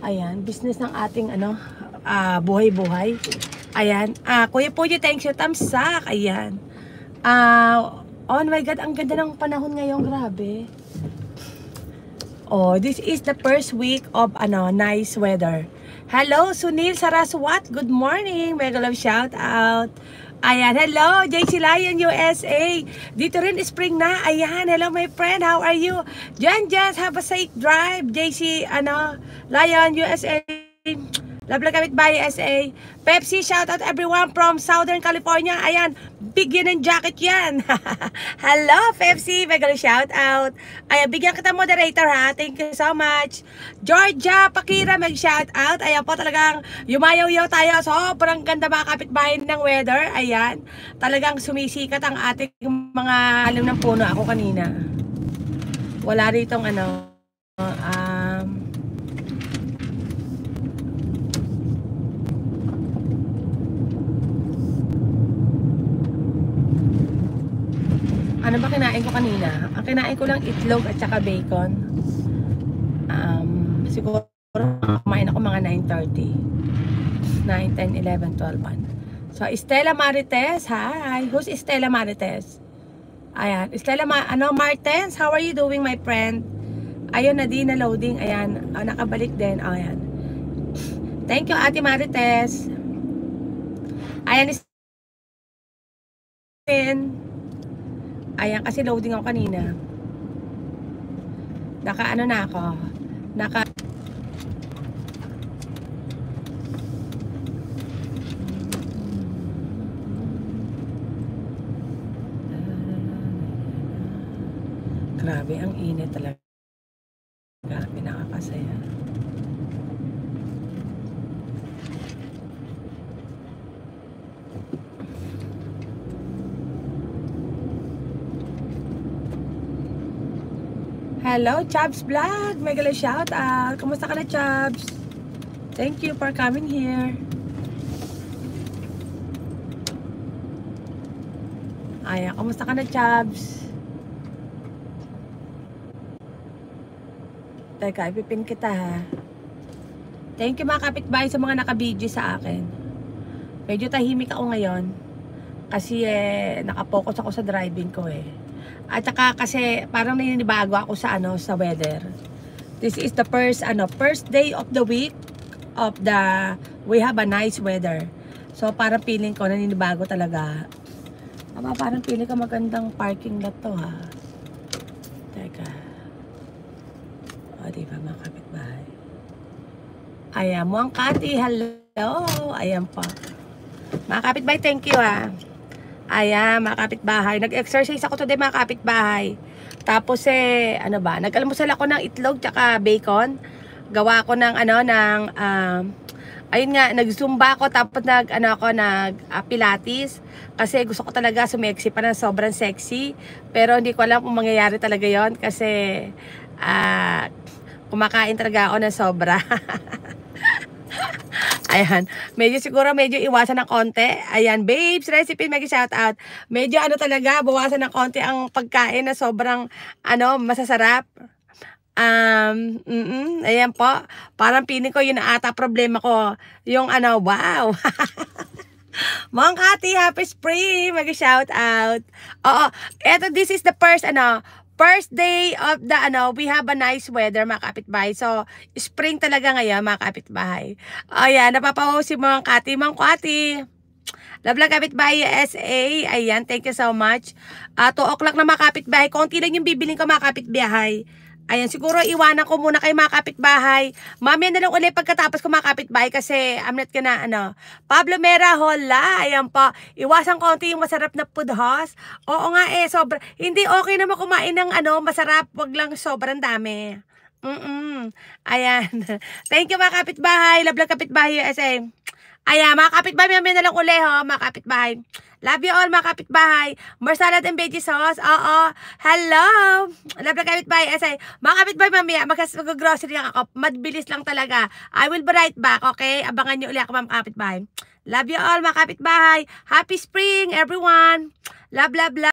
Ayan, business ng ating ano, buhay-buhay. Ayan, Kuya Puji, thanks you, tamsak. Ayan. Oh my God, ang ganda ng panahon ngayon, grabe. Oh, this is the first week of nice weather. Hello, Sunil Saraswat. Good morning. Mega love shout out. Ayan, hello, JC Lion USA. Dito rin spring na. Ayan, hello my friend. How are you? Just have a safe drive. JC Lion USA. Love Kapit Bahay SA. Pepsi, shout out everyone from Southern California. Ayan, bigyan ng jacket yan. Hello, Pepsi. Mega shout out. Ayan, bigyan kita moderator ha. Thank you so much. Georgia, Pakira, mag shout out. Ayan po, talagang yumayaw-yaw tayo. Sobrang ganda mga kapitbahay ng weather. Ayan, talagang sumisikat ang ating mga alam ng puno. Ako kanina. Wala ritong ano ba kinain ko kanina? Ang kinain ko lang itlog at saka bacon. Siguro kumain ako mga 9:30. 9, 10, 11, 12, 1. So, Estela Marites, hi. Who's Estela Marites? Ayan, Estela Martens, how are you doing, my friend? Ayun na din na loading. Ayan, nakabalik din. Ayan. Thank you, Ate Marites. Ayan, ayan, kasi loading ako kanina. Naka-ano na ako. Grabe, ang init talaga. Grabe, nakakasaya. Hello, Chubbs Vlog. Mega shout out. Kumusta ka na, Chubbs? Thank you for coming here. Ayan, kumusta ka na, Chubbs? Teka, ipipin kita ha. Thank you mga kapitbahay sa mga nakabidyo sa akin. Medyo tahimik ako ngayon. Kasi nakapokus ako sa driving ko At saka kasi parang naninibago ako sa sa weather. This is the first day of the week of we have a nice weather. So parang feeling ko naninibago talaga. Parang feeling ko magandang parking lot to ha. Teka. O diba mga kapitbahay. Ayan mo ang Kati. Hello. Ayan po. Mga kapitbahay, thank you ha. Ayan, mga kapitbahay. Nag-exercise ako today, mga kapitbahay. Tapos nag-almusal ako ng itlog tsaka bacon. Gawa ako ng ayun nga, nag-zumba ako tapos nag-pilates. Kasi gusto ko talaga sumeksi pa ng sobrang sexy. Pero hindi ko alam kung mangyayari talaga yon kasi kumakain talaga ako ng sobra. Ayan, medyo iwasan ng konti. Ayan, babes, recipe, mega shout out. Medyo talaga, bawasan ng konti ang pagkain na sobrang masasarap. Ayan po. Parang piling ko yun na ata problema ko. Yung wow. Mong Kati, happy spring, mega shout out. Oo, this is the first day of we have a nice weather, mga kapitbahay. So, spring talaga ngayon, mga kapitbahay. Ayan, napapawaw si Mang Kati. Mang Kati. Love kapitbahay SA. Ayan, thank you so much. 2 o'clock na, mga kapitbahay. Konti lang yung bibiling ko, mga kapitbahay. Ayan, siguro iwanan ko muna kay mga kapitbahay. Mamaya na lang ulit pagkatapos ko, mga kapitbahay, kasi I'm not gonna Pablo Mera, hola. Ayan po. Iwasan konti yung masarap na food house. Oo nga sobra. Hindi okay naman kumain ng masarap. Wag lang sobrang dami. Ayan. Thank you, mga kapitbahay. Love kapitbahay USA. Ayan, mga kapitbahay, mamaya na lang ulit mga kapitbahay. Love you all, mga kapitbahay. More salad and veggie sauce. Oo. Hello. Love na kapitbahay. Mga kapitbahay, mamaya, mag-grocery ako. Madbilis lang talaga. I will be right back, okay? Abangan nyo ulit ako, mga kapitbahay. Love you all, mga kapitbahay. Happy spring, everyone. Love, love, love.